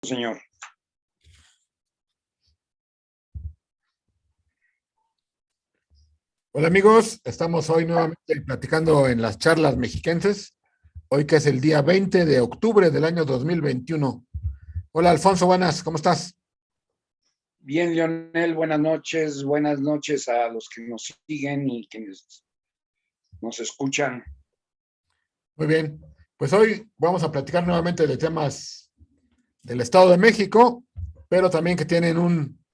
Señor. Hola amigos, estamos hoy nuevamente platicando en las charlas mexiquenses, hoy que es el día 20 de octubre del año 2021. Hola Alfonso, buenas, ¿cómo estás? Bien, Leonel, buenas noches a los que nos siguen y quienes nos escuchan. Muy bien, pues hoy vamos a platicar nuevamente de temas del Estado de México, pero también que tienen un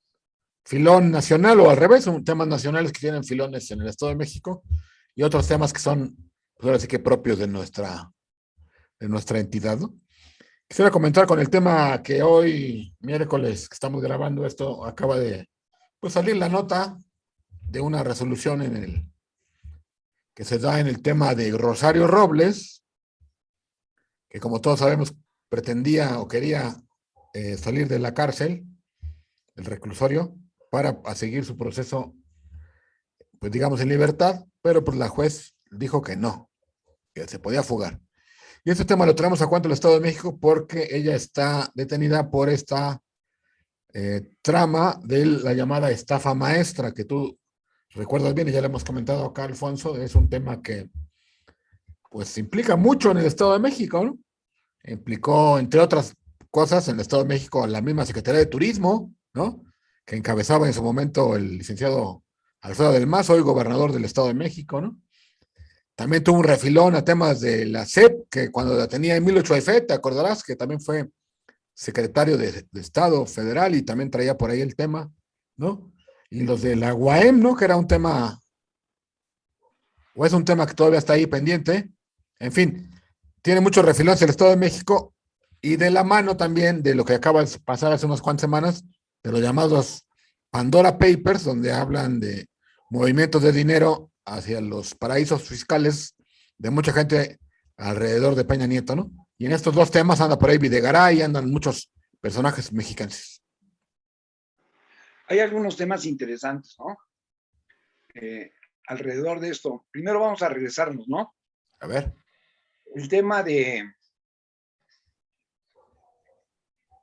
filón nacional o al revés, temas nacionales que tienen filones en el Estado de México y otros temas que son, pues ahora sí que propios de nuestra entidad, ¿no? Quisiera comentar con el tema que hoy, miércoles, que estamos grabando esto, acaba de pues, salir la nota de una resolución que se da en el tema de Rosario Robles, que como todos sabemos pretendía o quería salir de la cárcel, del reclusorio, para seguir su proceso, pues digamos, en libertad, pero pues la juez dijo que no, que se podía fugar. Y este tema lo traemos a cuenta del Estado de México porque ella está detenida por esta trama de la llamada estafa maestra, que tú recuerdas bien y ya le hemos comentado acá, Alfonso, es un tema que pues implica mucho en el Estado de México, ¿no? Implicó, entre otras cosas, en el Estado de México la misma Secretaría de Turismo, ¿no? Que encabezaba en su momento el licenciado Alfredo del Mazo, hoy gobernador del Estado de México, ¿no? También tuvo un refilón a temas de la SEP, que cuando la tenía Emilio Chuaifet, te acordarás que también fue secretario de Estado federal y también traía por ahí el tema, ¿no? Y los de la UAM, ¿no? Que era un tema, o es un tema que todavía está ahí pendiente. En fin, tiene muchos refilones el Estado de México y de la mano también de lo que acaba de pasar hace unas cuantas semanas, de los llamados Pandora Papers, donde hablan de movimientos de dinero hacia los paraísos fiscales de mucha gente alrededor de Peña Nieto, ¿no? Y en estos dos temas anda por ahí Videgaray, andan muchos personajes mexicanos. Hay algunos temas interesantes, ¿no? Eh, Alrededor de esto. Primero vamos a regresarnos, ¿no? A ver. El tema de,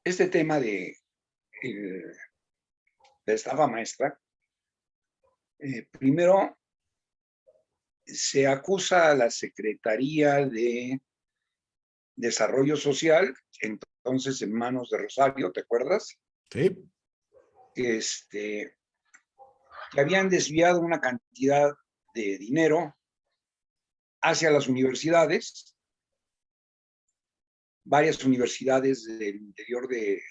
este tema de la estafa maestra. Primero se acusa a la Secretaría de Desarrollo Social, entonces en manos de Rosario, ¿te acuerdas? Sí. Que habían desviado una cantidad de dinero hacia las universidades, varias universidades del interior de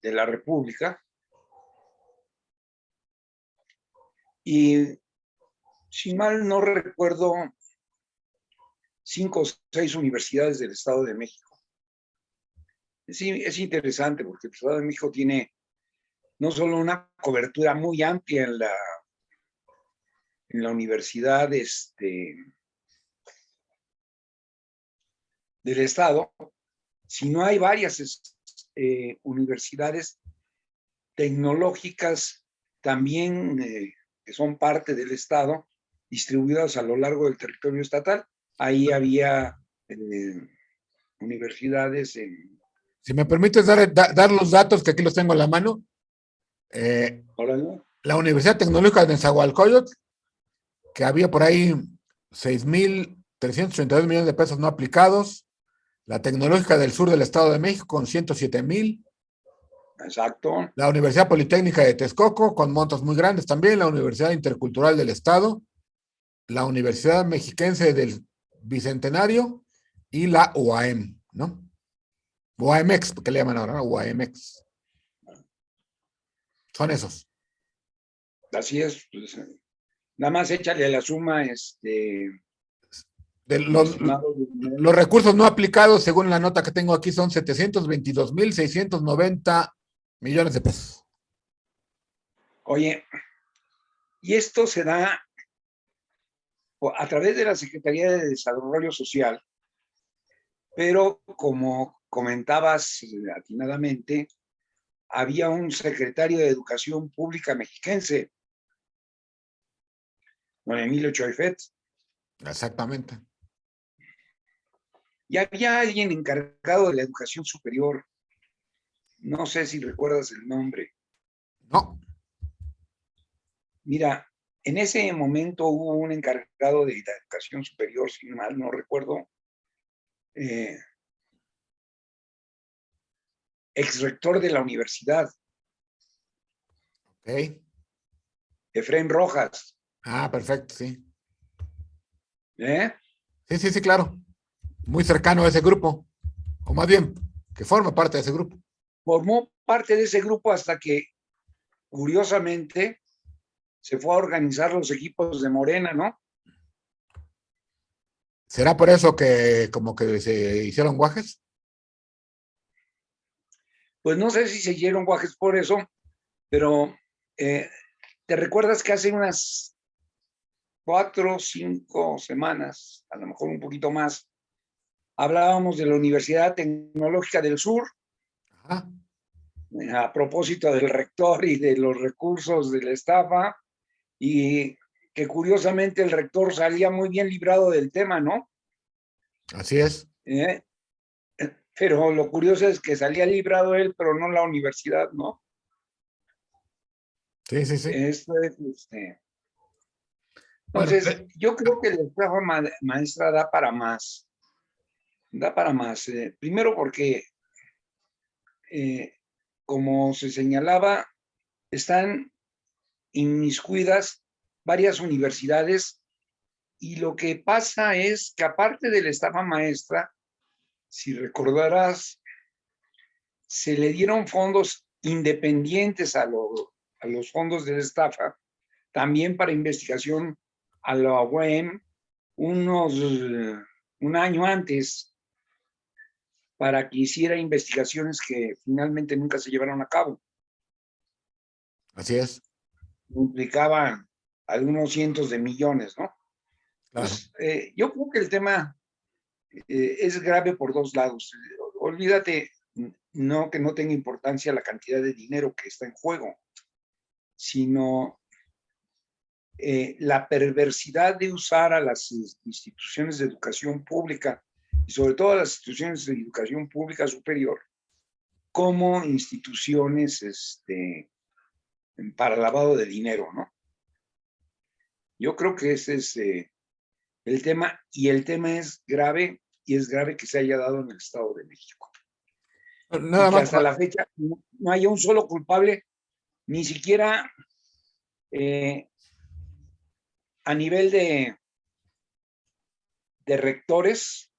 la República, y si mal no recuerdo, 5 o 6 universidades del Estado de México. Sí, es interesante porque el Estado de México tiene no solo una cobertura muy amplia en la universidad del Estado, sino hay varias universidades tecnológicas también que son parte del Estado, distribuidas a lo largo del territorio estatal. Ahí había universidades en... Si me permites dar los datos, que aquí los tengo en la mano. ¿no? La Universidad Tecnológica de Nezahualcóyotl, que había por ahí 6,332 millones de pesos no aplicados. La Tecnológica del Sur del Estado de México con 107,000. Exacto. La Universidad Politécnica de Texcoco con montos muy grandes también. La Universidad Intercultural del Estado. La Universidad Mexiquense del Bicentenario y la UAM, ¿no? UAMX, que le llaman ahora, ¿no? UAMX. Son esos. Así es. Pues, nada más échale a la suma De los recursos no aplicados, según la nota que tengo aquí, son 722,690 millones de pesos. Oye, y esto se da a través de la Secretaría de Desarrollo Social, pero como comentabas atinadamente, había un secretario de Educación Pública mexiquense, don Emilio Chuaifet. Exactamente. Y había alguien encargado de la educación superior, No sé si recuerdas el nombre. No. Mira, en ese momento hubo un encargado de educación superior, si mal no recuerdo, ex rector de la universidad, Ok. Efraín Rojas. Ah, perfecto, sí. ¿Eh? Sí, sí, sí, claro. Muy cercano a ese grupo. O más bien, que forma parte de ese grupo. Formó parte de ese grupo hasta que, curiosamente, se fue a organizar los equipos de Morena, ¿no? ¿Será por eso que como que se hicieron guajes? Pues no sé si se hicieron guajes por eso, pero ¿te recuerdas que hace unas 4 o 5 semanas, a lo mejor un poquito más, hablábamos de la Universidad Tecnológica del Sur, Ajá. a propósito del rector y de los recursos de la estafa, y que curiosamente el rector salía muy bien librado del tema, ¿no? Así es. ¿Eh? Pero lo curioso es que salía librado él, pero no la universidad, ¿no? Sí, sí, sí. Esto es, Bueno, entonces, yo creo que la estafa maestra da para más. Primero porque, eh, como se señalaba, están inmiscuidas varias universidades y lo que pasa es que aparte de la estafa maestra, si recordarás, se le dieron fondos independientes a los fondos de la estafa, también para investigación a la UEM, un año antes, para que hiciera investigaciones que finalmente nunca se llevaron a cabo. así es. Implicaban algunos cientos de millones, ¿no? Claro. Pues yo creo que el tema es grave por dos lados. Olvídate, no que no tenga importancia la cantidad de dinero que está en juego, sino la perversidad de usar a las instituciones de educación pública y sobre todo a las instituciones de educación pública superior como instituciones para lavado de dinero, ¿no? Yo creo que ese es el tema, y el tema es grave, y es grave que se haya dado en el Estado de México. Y Nada que más. hasta la fecha no haya un solo culpable, ni siquiera a nivel de rectores,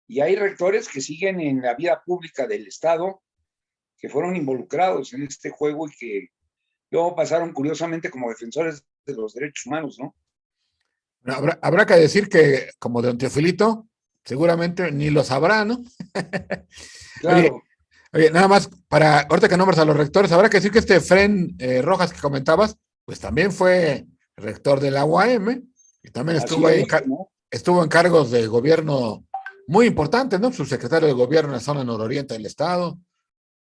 y hay rectores que siguen en la vida pública del Estado, que fueron involucrados en este juego y que luego pasaron curiosamente como defensores de los derechos humanos, ¿no? Habrá que decir que, como de Teofilito, seguramente ni lo sabrá, ¿no? Oye, Claro, oye, nada más, para, ahorita que nombras a los rectores, habrá que decir que este Fren Rojas que comentabas, pues también fue rector de la UAM y también estuvo así ahí, es, ¿no? estuvo en cargos de gobierno muy importantes, ¿no? Subsecretario de gobierno en la zona nororiente del estado,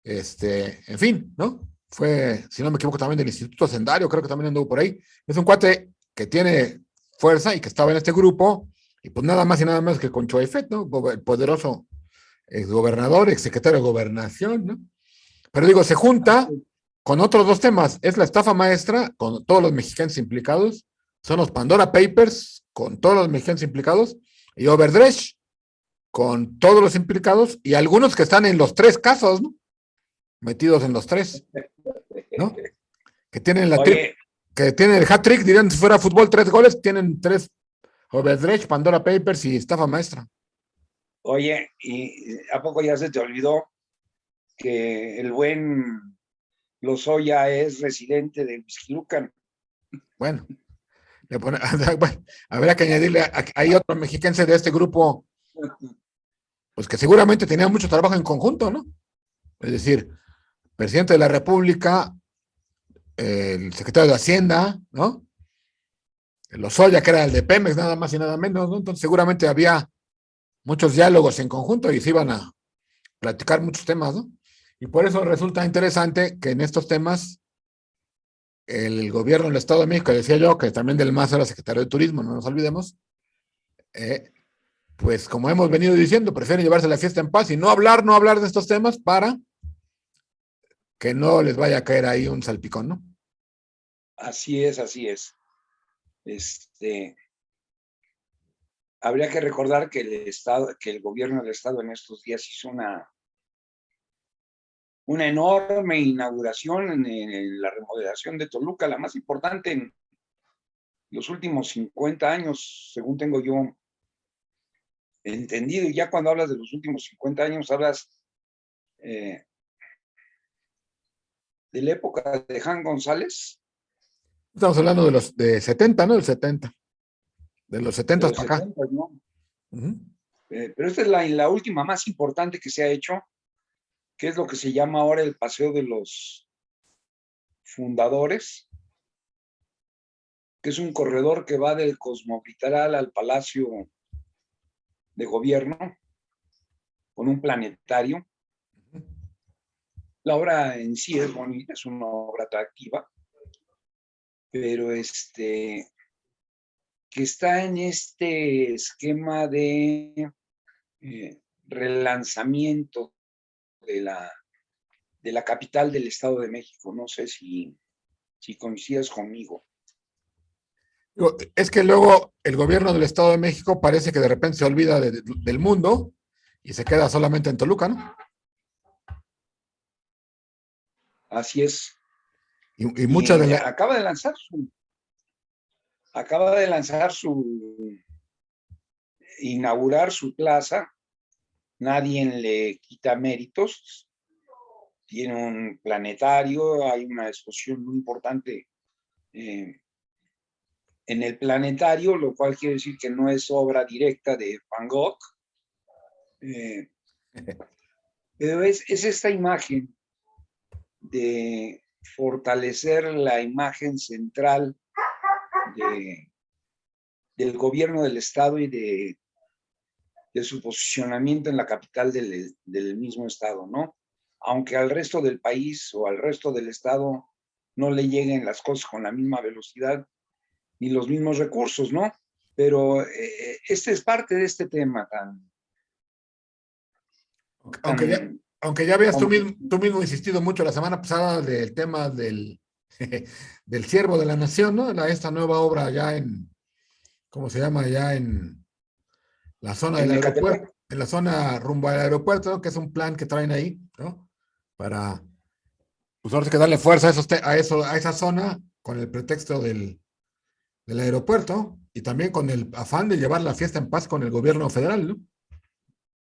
en fin, ¿no? Fue, si no me equivoco, también del Instituto Sendario, creo que también anduvo por ahí. Es un cuate que tiene fuerza y que estaba en este grupo, y pues nada más y nada más que con Choaifet, ¿no? El poderoso exgobernador, exsecretario de gobernación, ¿no? Pero digo, se junta con otros dos temas. Es la estafa maestra con todos los mexicanos implicados, son los Pandora Papers con todos los mexicanos implicados, y Overdresh con todos los implicados, y algunos que están en los tres casos, ¿no? Metidos en los tres, ¿no? Que tienen Oye, que tienen el hat-trick, dirían si fuera fútbol, 3 goles, tienen tres: Overdresh, Pandora Papers y estafa maestra. oye, ¿y a poco ya se te olvidó que el buen Lozoya es residente de Huixquilucan? Bueno, bueno, habrá que añadirle, hay otro mexiquense de este grupo, pues que seguramente tenía mucho trabajo en conjunto, ¿no? Es decir, presidente de la República, el secretario de Hacienda, ¿no? El Lozoya, que era el de Pemex, nada más y nada menos, ¿no? Entonces seguramente había muchos diálogos en conjunto y se iban a platicar muchos temas, ¿no? Y por eso resulta interesante que en estos temas el gobierno del Estado de México, decía yo, que también del MAS era secretario de Turismo, no nos olvidemos, pues como hemos venido diciendo, prefieren llevarse la fiesta en paz y no hablar de estos temas para que no les vaya a caer ahí un salpicón, ¿no? Así es, así es. Habría que recordar que el gobierno del estado en estos días hizo una enorme inauguración en la remodelación de Toluca, la más importante en los últimos 50 años, según tengo yo entendido. Y ya cuando hablas de los últimos 50 años, hablas de la época de Jan González. Estamos hablando de los de 70, ¿no? Del 70. De los De 70 los para acá. 70, ¿no? Uh-huh. Pero esta es la última más importante que se ha hecho, que es lo que se llama ahora el Paseo de los Fundadores, que es un corredor que va del Cosmovitral al Palacio de Gobierno, con un planetario. La obra en sí es bonita, es una obra atractiva, pero que está en este esquema de relanzamiento de la capital del Estado de México. No sé si coincidas conmigo. Es que luego el gobierno del Estado de México parece que de repente se olvida del mundo y se queda solamente en Toluca, ¿no? Así es. Y mucha de Y la... acaba de lanzar inaugurar su plaza. Nadie le quita méritos. Tiene un planetario, hay una exposición muy importante en el planetario, lo cual quiere decir que no es obra directa de Van Gogh, pero es esta imagen de fortalecer la imagen central del gobierno del Estado y de su posicionamiento en la capital del mismo Estado, ¿no? Aunque al resto del país o al resto del Estado no le lleguen las cosas con la misma velocidad ni los mismos recursos, ¿no? Pero este es parte de este tema Aunque ya, tan aunque ya veas complejo. tú mismo insistido mucho la semana pasada del tema del Siervo de la Nación, ¿no? Esta nueva obra ya en, ¿cómo se llama? Ya en la zona del En aeropuerto, Ecatepec, en la zona rumbo al aeropuerto, ¿no? Que es un plan que traen ahí, ¿no? Para, pues ahora sí que darle fuerza a esa zona con el pretexto del aeropuerto y también con el afán de llevar la fiesta en paz con el gobierno federal, ¿no?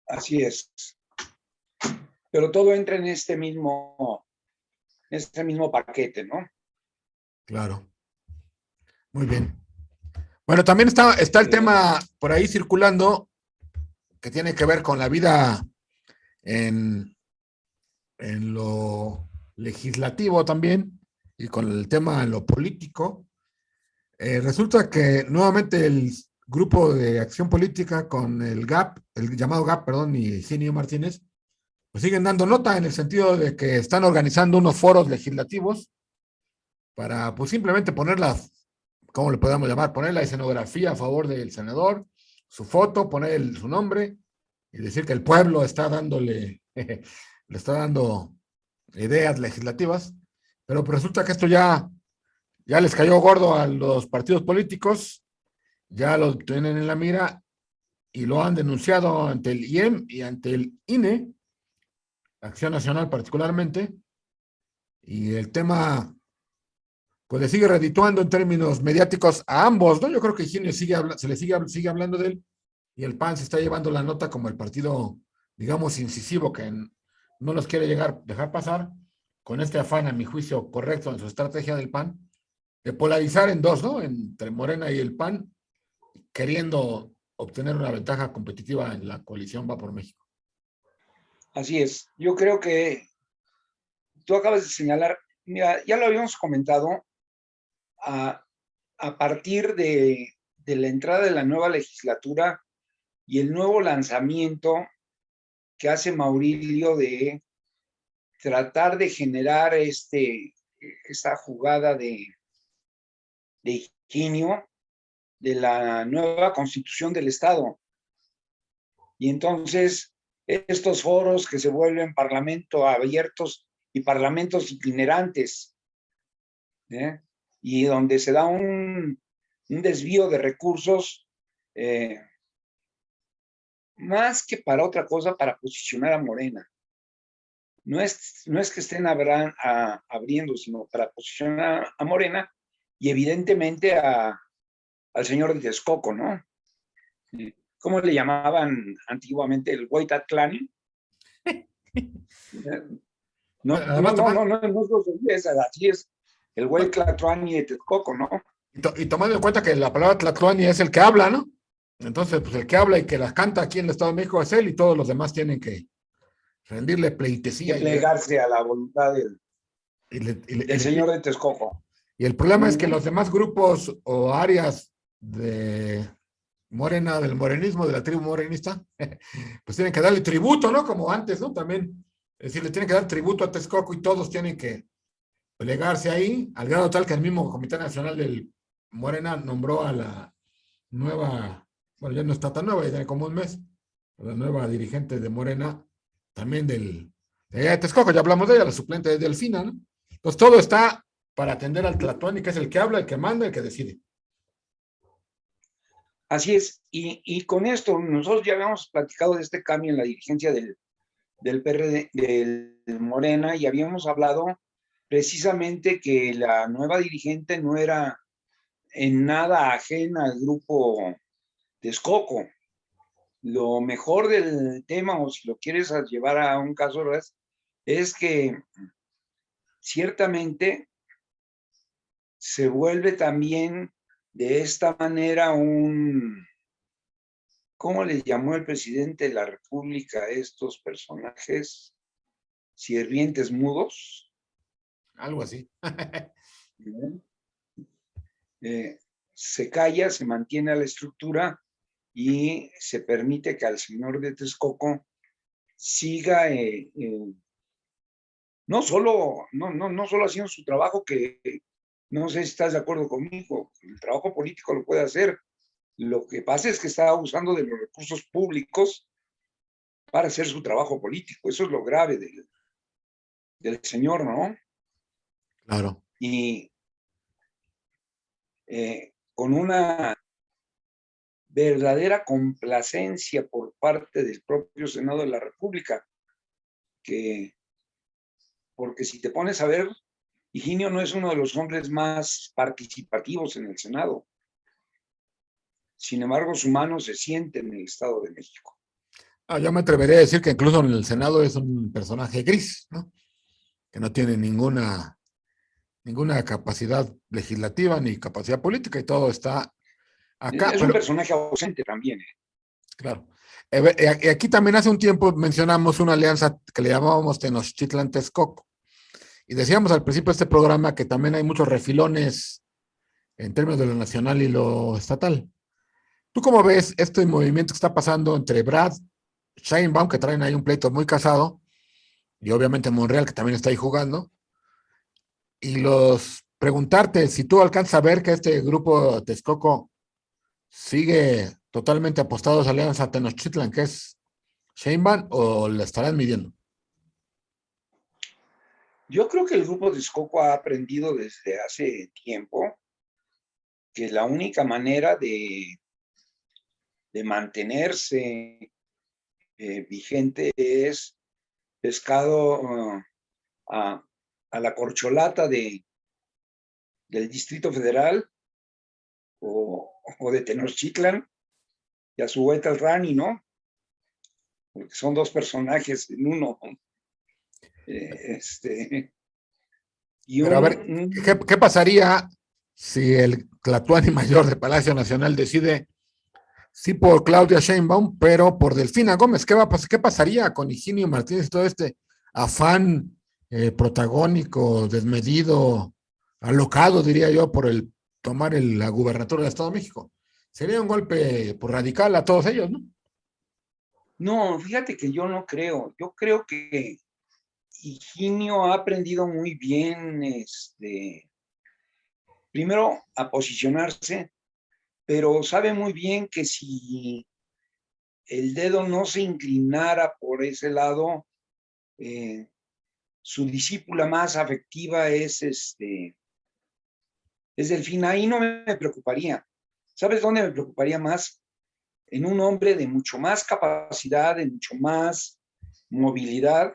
así es. Pero todo entra en este mismo paquete, ¿no? Claro, muy bien. Bueno, también está el Eh, tema por ahí circulando que tiene que ver con la vida en, en lo legislativo también y con el tema en lo político. Resulta que nuevamente el grupo de acción política con el GAP, el llamado GAP, perdón, y Higinio Martínez, pues siguen dando nota en el sentido de que están organizando unos foros legislativos para pues simplemente poner ¿cómo le podemos llamar? Poner la escenografía a favor del senador, su foto, poner su nombre y decir que el pueblo está dándole, le está dando ideas legislativas, pero pues resulta que esto ya les cayó gordo a los partidos políticos, ya lo tienen en la mira y lo han denunciado ante el IEM y ante el INE, Acción Nacional particularmente, y el tema pues le sigue redituando en términos mediáticos a ambos, ¿no? Yo creo que Higinio se le sigue hablando de él y el PAN se está llevando la nota como el partido, digamos, incisivo que no los quiere dejar pasar con este afán, a mi juicio, correcto en su estrategia del PAN, de polarizar en dos, ¿no? Entre Morena y el PAN, queriendo obtener una ventaja competitiva en la coalición Va por México. así es. Yo creo que tú acabas de señalar, mira, ya lo habíamos comentado, a, a partir de la entrada de la nueva legislatura y el nuevo lanzamiento que hace Maurilio de tratar de generar esta jugada de Higinio de la nueva constitución del Estado. Y entonces estos foros que se vuelven parlamento abiertos y parlamentos itinerantes, ¿eh? Y donde se da un desvío de recursos, más que para otra cosa, para posicionar a Morena. No es que estén abriendo, sino para posicionar a Morena y evidentemente al señor de Texcoco, ¿no? ¿Cómo le llamaban antiguamente? El Huaytatlán. Además, tomando, Así es el Huaytatlán y de Texcoco, ¿no? y tomando en cuenta que la palabra Tlatuani es el que habla, ¿no? Entonces, pues el que habla y que las canta aquí en el Estado de México es él y todos los demás tienen que rendirle Que pleitesía. plegarse a la voluntad del señor de Texcoco. Y el problema es que los demás grupos o áreas de Morena, del morenismo, de la tribu morenista, pues tienen que darle tributo, ¿no? Como antes, ¿no? También, es decir, le tienen que dar tributo a Texcoco y todos tienen que plegarse ahí, al grado tal que el mismo Comité Nacional del Morena nombró a la nueva, bueno, ya no está tan nueva, ya tiene como un mes, la nueva dirigente de Morena, también de Texcoco, ya hablamos de ella, la suplente de Delfina, ¿no? Entonces todo está para atender al Tlatuani, que es el que habla, el que manda, el que decide. Así es, y con esto nosotros ya habíamos platicado de este cambio en la dirigencia del PRD, del Morena, y habíamos hablado precisamente que la nueva dirigente no era en nada ajena al grupo Texcoco. Lo mejor del tema, o si lo quieres llevar a un caso, es que ciertamente se vuelve también de esta manera ¿cómo le llamó el presidente de la República a estos personajes? Sirvientes mudos. Algo así. Se calla, se mantiene a la estructura y se permite que al señor de Texcoco siga no solo haciendo su trabajo, que no sé si estás de acuerdo conmigo, el trabajo político lo puede hacer. Lo que pasa es que está abusando de los recursos públicos para hacer su trabajo político. Eso es lo grave del señor, ¿no? Claro. Y con una verdadera complacencia por parte del propio Senado de la República, porque si te pones a ver, Higinio no es uno de los hombres más participativos en el Senado. Sin embargo, su mano se siente en el Estado de México. Yo me atrevería a decir que incluso en el Senado es un personaje gris, ¿no? Que no tiene ninguna capacidad legislativa ni capacidad política y todo está acá. Es un personaje ausente también. Claro. Aquí también hace un tiempo mencionamos una alianza que le llamábamos Tenochtitlan-Texcoco. Y decíamos al principio de este programa que también hay muchos refilones en términos de lo nacional y lo estatal. ¿Tú cómo ves este movimiento que está pasando entre Brad, Sheinbaum, que traen ahí un pleito muy casado, y obviamente Monreal, que también está ahí jugando, y preguntarte si tú alcanzas a ver que este grupo Texcoco sigue totalmente apostado a esa alianza Tenochtitlan, que es Sheinbaum, o le estarán midiendo? Yo creo que el grupo de Texcoco ha aprendido desde hace tiempo que la única manera de mantenerse vigente es pescado a la corcholata del Distrito Federal o de Tenochtitlan y a su vuelta al Rani, ¿no? Porque son dos personajes en uno. Pero a ver, ¿qué pasaría si el Tlatuani mayor de Palacio Nacional decide sí por Claudia Sheinbaum, pero por Delfina Gómez? ¿Qué pasaría con Higinio Martínez y todo este afán protagónico, desmedido, alocado, diría yo, por el tomar la gubernatura del Estado de México? Sería un golpe radical a todos ellos, ¿no? No, fíjate que yo no creo. Yo creo que Higinio ha aprendido muy bien, primero a posicionarse, pero sabe muy bien que si el dedo no se inclinara por ese lado, su discípula más afectiva es Delfina. Ahí no me preocuparía. ¿Sabes dónde me preocuparía más? En un hombre de mucho más capacidad, de mucho más movilidad,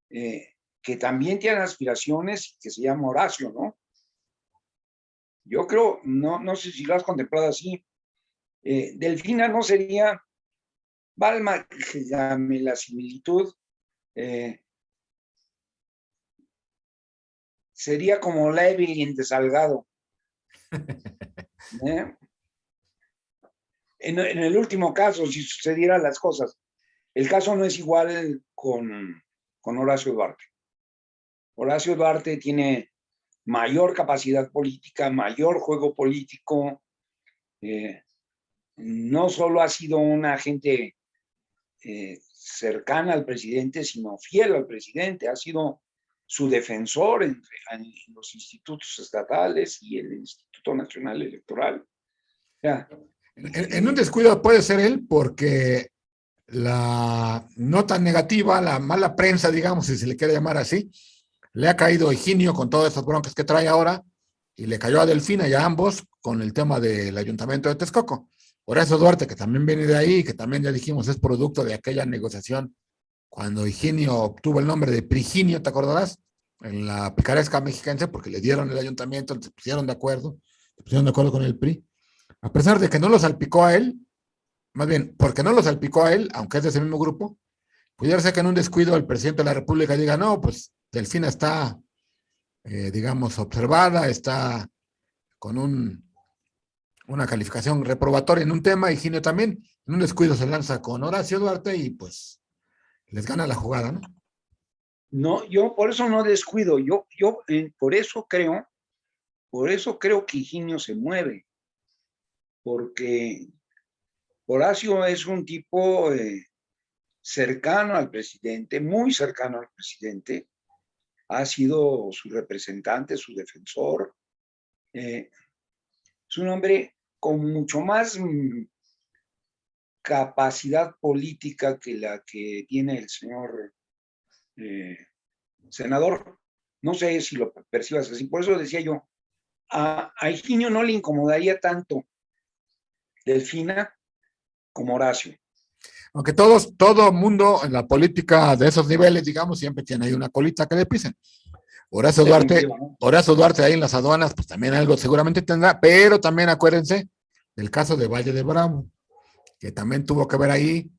que también tiene aspiraciones, que se llama Horacio, ¿no? Yo creo, no sé si lo has contemplado así. Delfina no sería, Valma, llame la similitud, sería como la Evelyn de Salgado. ¿Eh? En el último caso, si sucedieran las cosas, el caso no es igual con Horacio Duarte. Horacio Duarte tiene mayor capacidad política, mayor juego político. No solo ha sido un agente cercana al presidente, sino fiel al presidente. Ha sido su defensor en los institutos estatales y el Instituto Nacional Electoral. Ya. En un descuido puede ser él porque la nota negativa, la mala prensa, digamos, si se le quiere llamar así, le ha caído a Higinio con todas estas broncas que trae ahora y le cayó a Delfina y a ambos con el tema del ayuntamiento de Texcoco. Horacio Duarte, que también viene de ahí, que también ya dijimos es producto de aquella negociación cuando Higinio obtuvo el nombre de Priginio, ¿te acordarás? En la picaresca mexiquense, porque le dieron el ayuntamiento, se pusieron de acuerdo con el PRI. A pesar de que no lo salpicó a él, más bien, porque no lo salpicó a él, aunque es de ese mismo grupo, pudiera ser que en un descuido el presidente de la República diga, no, pues Delfina está, digamos, observada, está con una calificación reprobatoria en un tema, y Higinio también, en un descuido se lanza con Horacio Duarte y pues les gana la jugada, ¿no? No, yo por eso no descuido, por eso creo que Higinio se mueve, porque Horacio es un tipo cercano al presidente, muy cercano al presidente, ha sido su representante, su defensor, es un hombre con mucho más capacidad política que la que tiene el señor senador. No sé si lo percibas así, por eso decía yo, a Higinio no le incomodaría tanto Delfina como Horacio. Aunque todo mundo en la política de esos niveles, digamos, siempre tiene ahí una colita que le pisen. Horacio Duarte, ¿No? Horacio Duarte ahí en las aduanas, pues también algo seguramente tendrá, pero también acuérdense del caso de Valle de Bravo, que también tuvo que ver ahí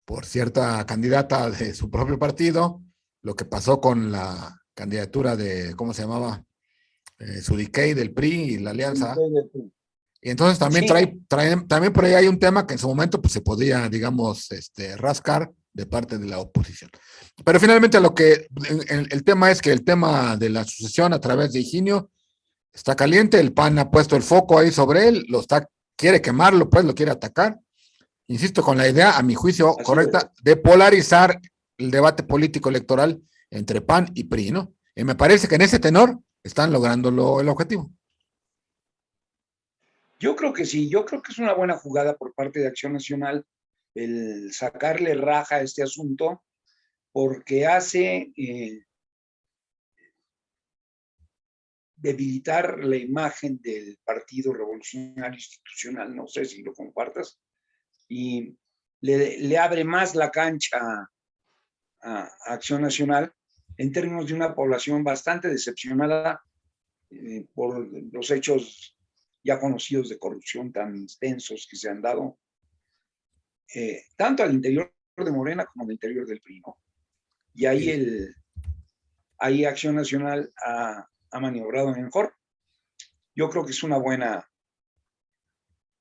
por cierta candidata de su propio partido, lo que pasó con la candidatura de, ¿cómo se llamaba? Sudiquey del PRI y la alianza. Y entonces también sí. también por ahí hay un tema que en su momento pues, se podía, digamos, rascar de parte de la oposición. Pero finalmente el tema es que el tema de la sucesión a través de Higinio está caliente, el PAN ha puesto el foco ahí sobre él, quiere quemarlo, pues lo quiere atacar. Insisto, con la idea, a mi juicio, Así correcta, de polarizar el debate político electoral entre PAN y PRI, ¿no? Y me parece que en ese tenor están logrando el objetivo. Yo creo que sí, yo creo que es una buena jugada por parte de Acción Nacional el sacarle raja a este asunto, porque hace debilitar la imagen del Partido Revolucionario Institucional, no sé si lo compartas, y le abre más la cancha a Acción Nacional en términos de una población bastante decepcionada por los hechos ya conocidos de corrupción tan extensos que se han dado, tanto al interior de Morena como al interior del PRI, ¿no? Y ahí Acción Nacional ha maniobrado mejor. Yo creo que es un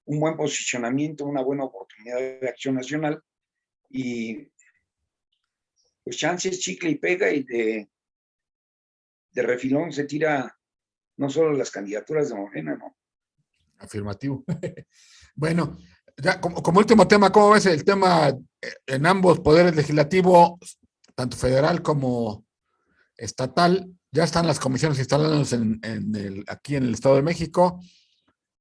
buen posicionamiento, una buena oportunidad de Acción Nacional, y pues chances chicle y pega, y de refilón se tira no solo las candidaturas de Morena, ¿no? Afirmativo. Bueno, ya como último tema, ¿cómo ves el tema en ambos poderes legislativos, tanto federal como estatal? Ya están las comisiones instaladas aquí en el Estado de México.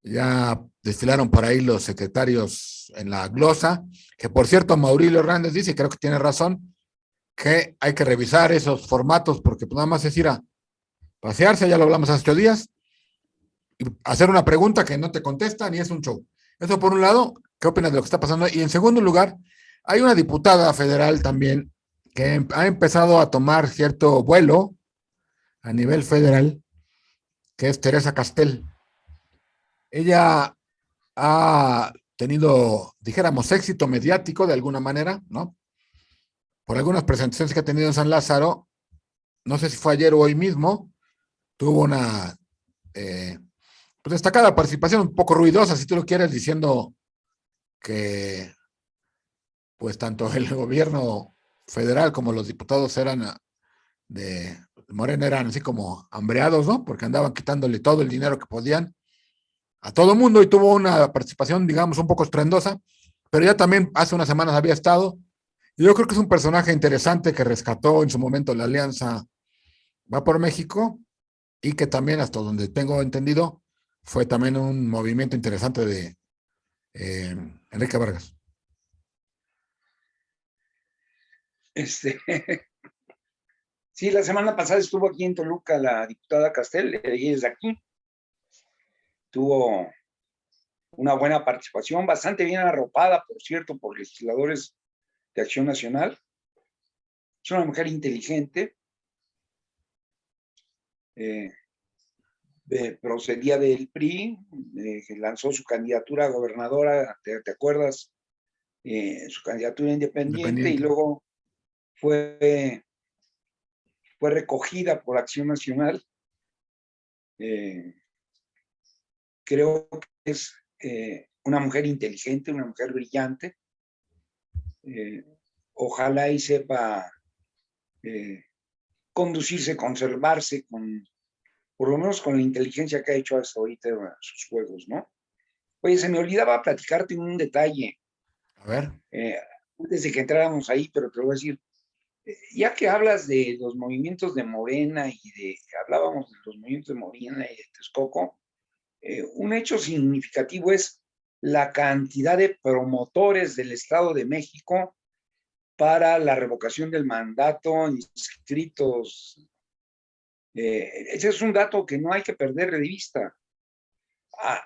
Ya desfilaron por ahí los secretarios en la glosa, que por cierto, Maurilio Hernández dice, creo que tiene razón, que hay que revisar esos formatos porque pues, nada más es ir a pasearse, ya lo hablamos hace 8 días, y hacer una pregunta que no te contestan y es un show. Eso por un lado, ¿qué opinas de lo que está pasando? Y en segundo lugar, hay una diputada federal también que ha empezado a tomar cierto vuelo a nivel federal, que es Teresa Castel. Ella ha tenido, dijéramos, éxito mediático de alguna manera, ¿no? Por algunas presentaciones que ha tenido en San Lázaro, no sé si fue ayer o hoy mismo, tuvo una pues destacada participación, un poco ruidosa, si tú lo quieres, diciendo que pues tanto el gobierno federal como los diputados eran de Morena, eran así como hambreados, ¿no? Porque andaban quitándole todo el dinero que podían a todo mundo y tuvo una participación, digamos, un poco estruendosa, pero ya también hace unas semanas había estado. Y yo creo que es un personaje interesante que rescató en su momento la alianza Va por México y que también, hasta donde tengo entendido, fue también un movimiento interesante de Enrique Vargas. Este, sí, la semana pasada estuvo aquí en Toluca la diputada Castel, y desde aquí tuvo una buena participación, bastante bien arropada, por cierto, por legisladores de Acción Nacional. Es una mujer inteligente, procedía del PRI, lanzó su candidatura a gobernadora, ¿te acuerdas? Su candidatura independiente, y luego fue recogida por Acción Nacional. Creo que es una mujer inteligente, una mujer brillante. Ojalá y sepa conducirse, conservarse, por lo menos con la inteligencia que ha hecho hasta ahorita sus juegos, ¿no? Oye, se me olvidaba platicarte un detalle. A ver. Antes de que entráramos ahí, pero te lo voy a decir. Ya que hablas de los movimientos de Morena hablábamos de los movimientos de Morena y de Texcoco, un hecho significativo es la cantidad de promotores del Estado de México para la revocación del mandato inscritos. Ese es un dato que no hay que perder de vista.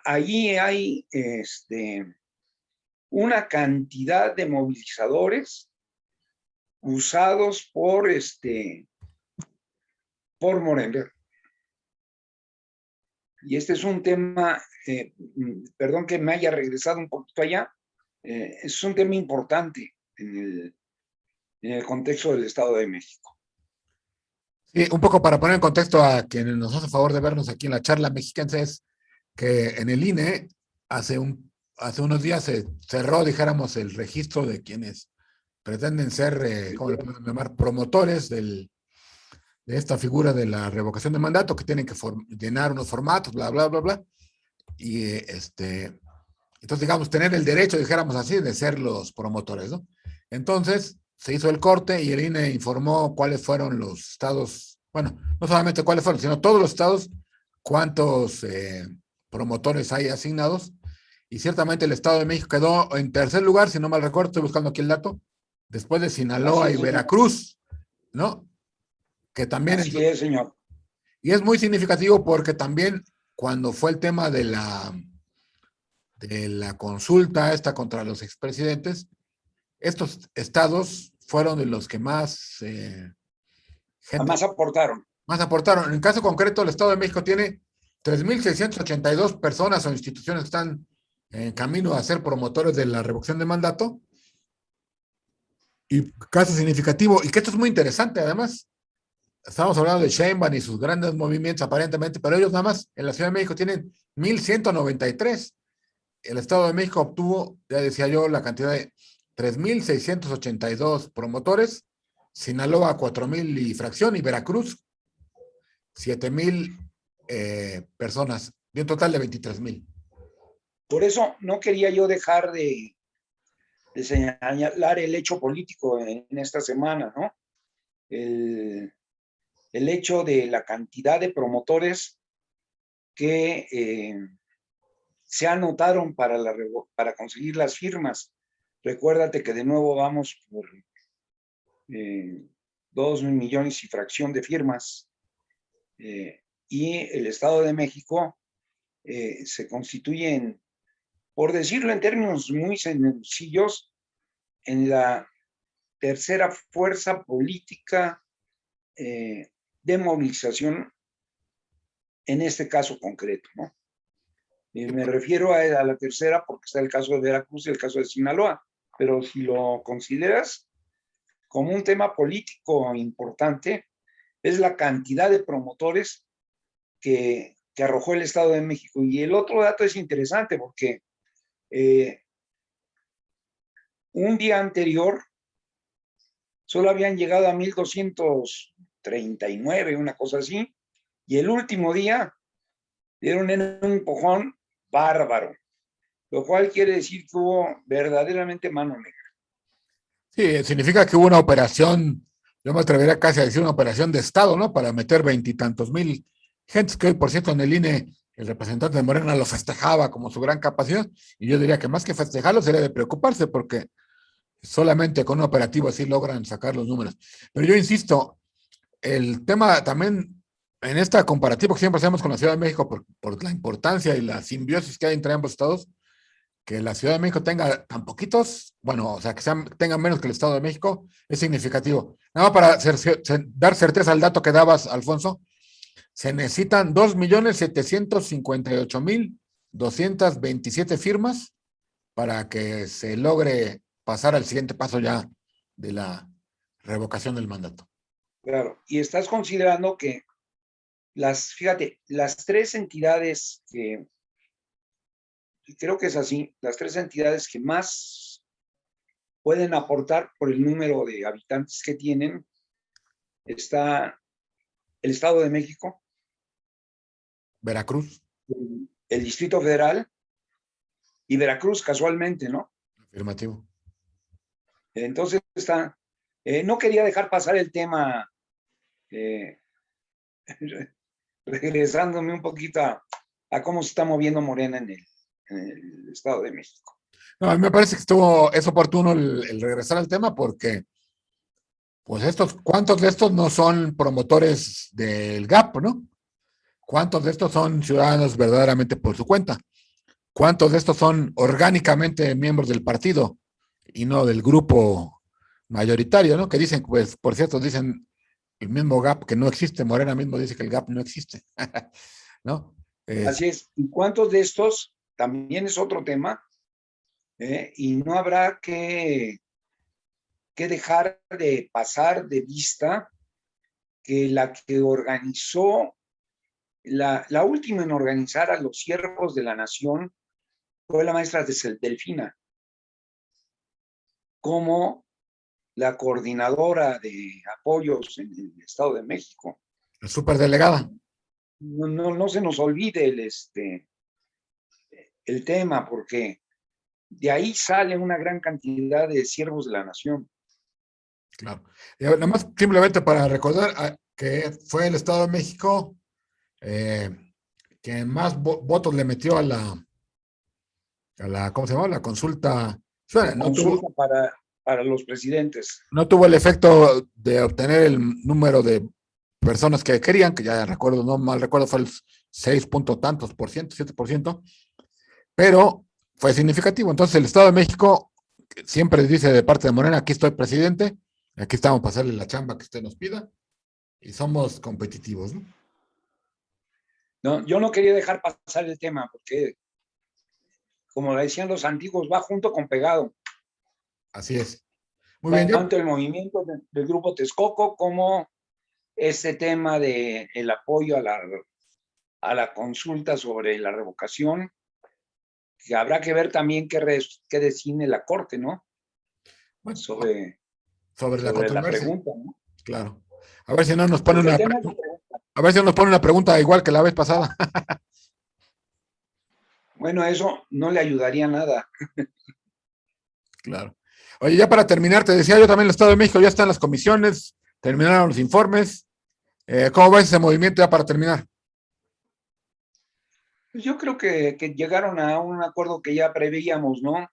Allí hay una cantidad de movilizadores usados por Morena. Y este es un tema, perdón que me haya regresado un poquito allá, es un tema importante en el contexto del Estado de México. Sí, un poco para poner en contexto a quienes nos hace favor de vernos aquí en la charla mexicana, es que en el INE hace unos días se cerró, dijéramos, el registro de quienes pretenden ser, ¿cómo le podemos llamar? Promotores de esta figura de la revocación de mandato, que tienen que llenar unos formatos, bla, bla, bla, bla. Y entonces, digamos, tener el derecho, dijéramos así, de ser los promotores, ¿no? Entonces, se hizo el corte y el INE informó cuáles fueron los estados, bueno, no solamente cuáles fueron, sino todos los estados, cuántos promotores hay asignados. Y ciertamente el Estado de México quedó en tercer lugar, si no mal recuerdo, estoy buscando aquí el dato, después de Sinaloa y Veracruz, ¿no? Que también Así es, señor. y es muy significativo porque también cuando fue el tema de la consulta esta contra los expresidentes, estos estados fueron de los que más Jamás aportaron. más aportaron. En el caso concreto, el Estado de México tiene 3,682 personas o instituciones que están en camino a ser promotores de la revocación de mandato. Y caso significativo, y que esto es muy interesante además, estamos hablando de Sheinbaum y sus grandes movimientos aparentemente, pero ellos nada más en la Ciudad de México tienen 1,193. El Estado de México obtuvo, ya decía yo, la cantidad de 3,682 promotores, Sinaloa 4,000 y fracción, y Veracruz 7,000 personas, de un total de 23,000. Por eso no quería yo dejar de señalar el hecho político en esta semana, ¿no? El hecho de la cantidad de promotores que se anotaron para conseguir las firmas. Recuérdate que de nuevo vamos por 2 millones y fracción de firmas. Y el Estado de México se constituye por decirlo en términos muy sencillos, en la tercera fuerza política de movilización en este caso concreto, ¿no? Me refiero a la tercera porque está el caso de Veracruz y el caso de Sinaloa, pero si lo consideras como un tema político importante, es la cantidad de promotores que arrojó el Estado de México. Y el otro dato es interesante porque un día anterior solo habían llegado a 1,239, una cosa así, y el último día dieron en un empujón bárbaro, lo cual quiere decir que hubo verdaderamente mano negra. Sí, significa que hubo una operación, yo me atrevería casi a decir una operación de Estado, ¿no? Para meter 20 y tantos mil gentes, que hoy, por cierto, en el INE, el representante de Morena lo festejaba como su gran capacidad, y yo diría que más que festejarlo sería de preocuparse, porque solamente con un operativo así logran sacar los números. Pero yo insisto, el tema también en esta comparativa que siempre hacemos con la Ciudad de México por la importancia y la simbiosis que hay entre ambos estados, que la Ciudad de México tenga tan poquitos, bueno, o sea, que tengan menos que el Estado de México, es significativo. Nada más para dar certeza al dato que dabas, Alfonso, se necesitan 2,758,227 firmas para que se logre pasar al siguiente paso ya de la revocación del mandato. Claro, y estás considerando que fíjate, las tres entidades que, creo que es así, las tres entidades que más pueden aportar por el número de habitantes que tienen, está el Estado de México, Veracruz. el Distrito Federal y Veracruz casualmente, ¿no? Afirmativo. Entonces no quería dejar pasar el tema, regresándome un poquito a cómo se está moviendo Morena en el Estado de México. No, a mí me parece que es oportuno el regresar al tema porque, pues ¿cuántos de estos no son promotores del GAP, ¿no? ¿Cuántos de estos son ciudadanos verdaderamente por su cuenta? ¿Cuántos de estos son orgánicamente miembros del partido y no del grupo mayoritario, ¿no? Que dicen, pues, por cierto, dicen el mismo GAP que no existe, Morena mismo dice que el GAP no existe, ¿no? Así es. ¿Y cuántos de estos? También es otro tema, y no habrá que dejar de pasar de vista que la que organizó, la última en organizar a los siervos de la nación fue la maestra Delfina, como la coordinadora de apoyos en el Estado de México. La superdelegada. No se nos olvide el tema, porque de ahí sale una gran cantidad de siervos de la nación. Claro. Y nada más simplemente para recordar que fue el Estado de México que más votos le metió a la, ¿cómo se llama? La consulta. La consulta para los presidentes. No tuvo el efecto de obtener el número de personas que querían, que ya recuerdo, no mal recuerdo, fue el 6 punto tantos por ciento, 7%, pero fue significativo. Entonces el Estado de México siempre dice de parte de Morena, aquí estoy presidente, aquí estamos para hacerle la chamba que usted nos pida, y somos competitivos, ¿no? No, yo no quería dejar pasar el tema, porque, como decían los antiguos, va junto con pegado. Así es. Muy bien. Tanto el movimiento del Grupo Texcoco como este tema del apoyo a la consulta sobre la revocación, que habrá que ver también qué decide la Corte, ¿no? Bueno, sobre la controversia. Pregunta, ¿no? Claro. A ver si no nos pone a ver si nos pone una pregunta igual que la vez pasada. Bueno, eso no le ayudaría nada. Claro. Oye, ya para terminar, te decía yo también el Estado de México, ya están las comisiones, terminaron los informes. ¿Cómo va ese movimiento ya para terminar? Pues yo creo que llegaron a un acuerdo que ya preveíamos, ¿no?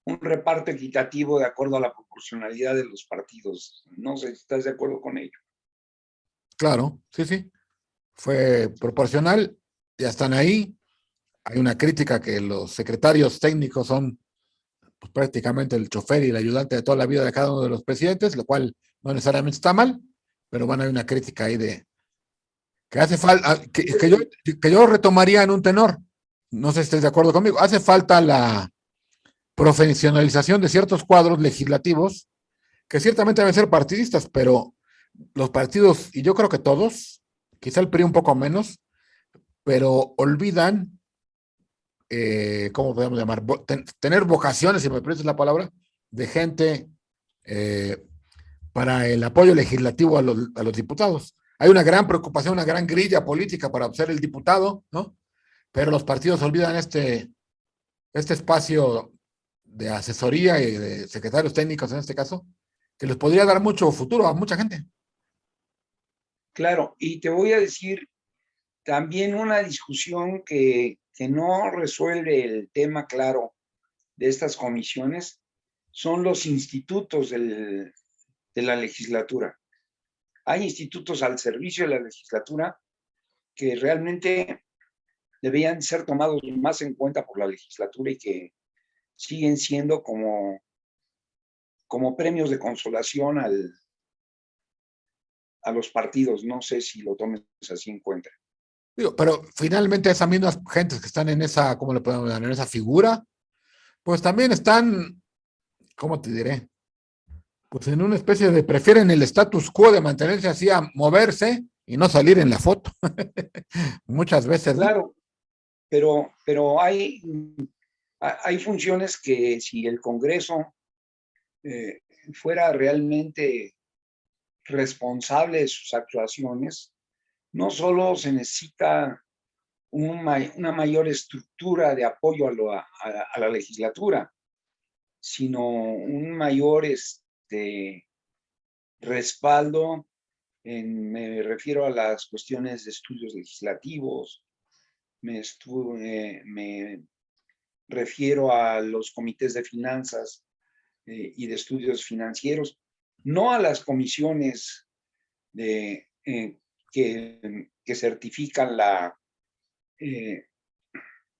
un reparto equitativo de acuerdo a la proporcionalidad de los partidos. No sé si estás de acuerdo con ello. Claro, sí, sí. Fue proporcional, ya están ahí. Hay una crítica que los secretarios técnicos son pues, prácticamente el chofer y el ayudante de toda la vida de cada uno de los presidentes, lo cual no necesariamente está mal, pero bueno, hay una crítica ahí de que hace falta, que yo retomaría en un tenor. No sé si estés de acuerdo conmigo. Hace falta la profesionalización de ciertos cuadros legislativos que ciertamente deben ser partidistas, pero los partidos, y yo creo que todos, quizá el PRI un poco menos, pero olvidan, ¿cómo podemos llamar? Tener vocaciones, si me permites la palabra, de gente eh, para el apoyo legislativo a los diputados. Hay una gran preocupación, una gran grilla política para ser el diputado, ¿no? Pero los partidos olvidan este espacio de asesoría y de secretarios técnicos en este caso, que les podría dar mucho futuro a mucha gente. Claro, y te voy a decir también una discusión que no resuelve el tema claro de estas comisiones son los institutos de la legislatura. Hay institutos al servicio de la legislatura que realmente deberían ser tomados más en cuenta por la legislatura y que siguen siendo como premios de consolación a los partidos. No sé si lo tomes así en cuenta. Digo, pero finalmente esas mismas gentes que están en esa, ¿cómo le podemos llamar? En esa figura, pues también están, ¿cómo te diré? Pues en una especie de, prefieren el status quo de mantenerse así a moverse y no salir en la foto. Muchas veces, ¿no? Claro, pero hay funciones que si el Congreso eh, fuera realmente responsable de sus actuaciones, no solo se necesita una mayor estructura de apoyo a la legislatura, sino un mayor respaldo, me refiero a las cuestiones de estudios legislativos, me refiero a los comités de finanzas y de estudios financieros, no a las comisiones de, que certifican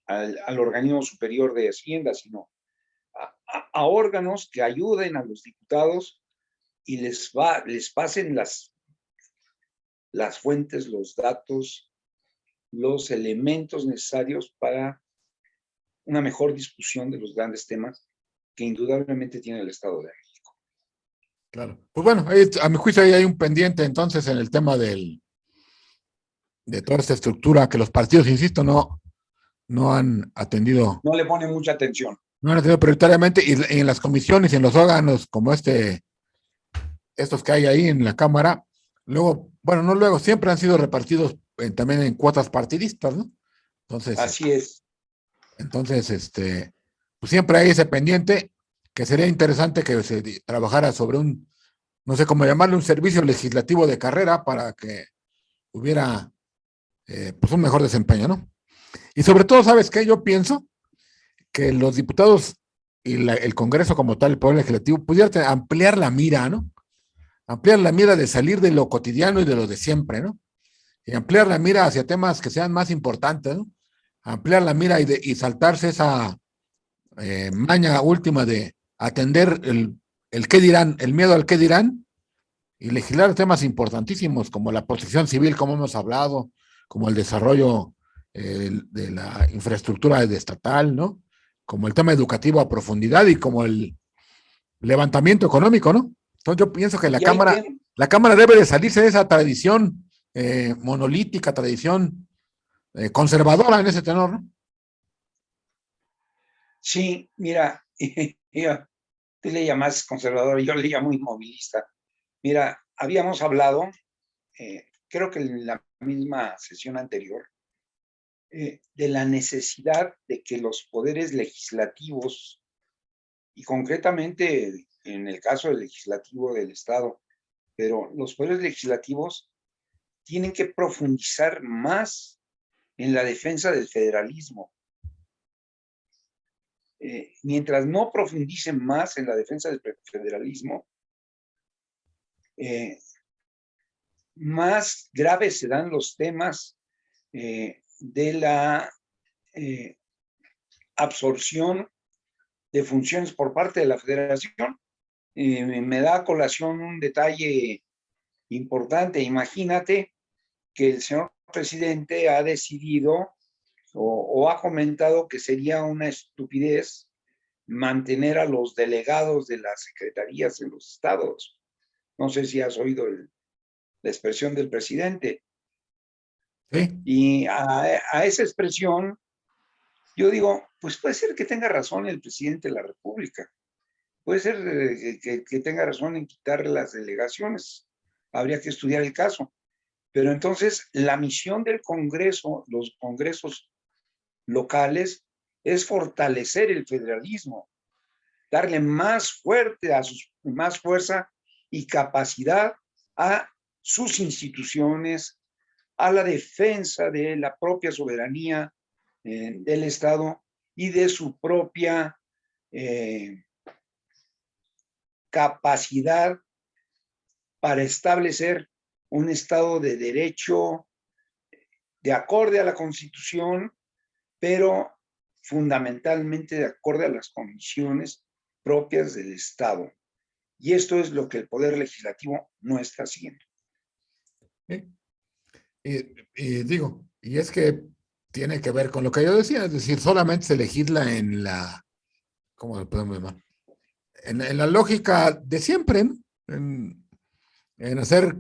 al organismo superior de Hacienda, sino a órganos que ayuden a los diputados y les pasen las fuentes, los datos, los elementos necesarios para una mejor discusión de los grandes temas que indudablemente tiene el Estado de México. Claro. Pues bueno, a mi juicio ahí hay un pendiente entonces en el tema de toda esta estructura que los partidos, insisto, no han atendido, No le pone mucha atención. no han atendido prioritariamente y en las comisiones y en los órganos como estos que hay ahí en la Cámara, luego, bueno, no luego, siempre han sido repartidos también en cuotas partidistas, ¿no? Entonces, Así es. pues siempre hay ese pendiente que sería interesante que se trabajara sobre no sé cómo llamarle, un servicio legislativo de carrera para que hubiera pues un mejor desempeño, ¿no? Y sobre todo, ¿sabes qué? Yo pienso que los diputados y el Congreso como tal, el Poder Legislativo, pudiera ampliar la mira, ¿no? Ampliar la mira de salir de lo cotidiano y de lo de siempre, ¿no? Y ampliar la mira hacia temas que sean más importantes, ¿no? Ampliar la mira y saltarse esa maña última de atender el qué dirán, el miedo al qué dirán y legislar temas importantísimos como la protección civil, como hemos hablado, como el desarrollo de la infraestructura estatal, ¿no? Como el tema educativo a profundidad y como el levantamiento económico, ¿no? Entonces yo pienso que Y hay la Cámara debe de salirse de esa tradición monolítica, tradición conservadora en ese tenor, ¿no? Sí, mira, tú le llamas conservador, yo le llamo inmovilista. Mira, habíamos hablado, creo que en la misma sesión anterior, de la necesidad de que los poderes legislativos, y concretamente en el caso del legislativo del Estado, pero los poderes legislativos tienen que profundizar más en la defensa del federalismo. mientras no profundicen más en la defensa del federalismo, más graves serán los temas de la absorción de funciones por parte de la federación. Me da a colación un detalle importante. Imagínate que el señor presidente ha decidido o ha comentado que sería una estupidez mantener a los delegados de las secretarías en los estados. No sé si has oído la expresión del presidente. Sí. Y a esa expresión, yo digo, pues puede ser que tenga razón el presidente de la República. Puede ser que tenga razón en quitar las delegaciones. Habría que estudiar el caso. Pero entonces la misión del Congreso, los congresos locales, es fortalecer el federalismo, darle más fuerza y capacidad a sus instituciones, a la defensa de la propia soberanía del Estado y de su propia capacidad para establecer un Estado de derecho de acorde a la Constitución, pero fundamentalmente de acorde a las condiciones propias del Estado. Y esto es lo que el Poder Legislativo no está haciendo. Sí. Y digo, y es que tiene que ver con lo que yo decía, es decir, solamente se legisla en la, ¿cómo lo podemos llamar? En la lógica de siempre, ¿no? En hacer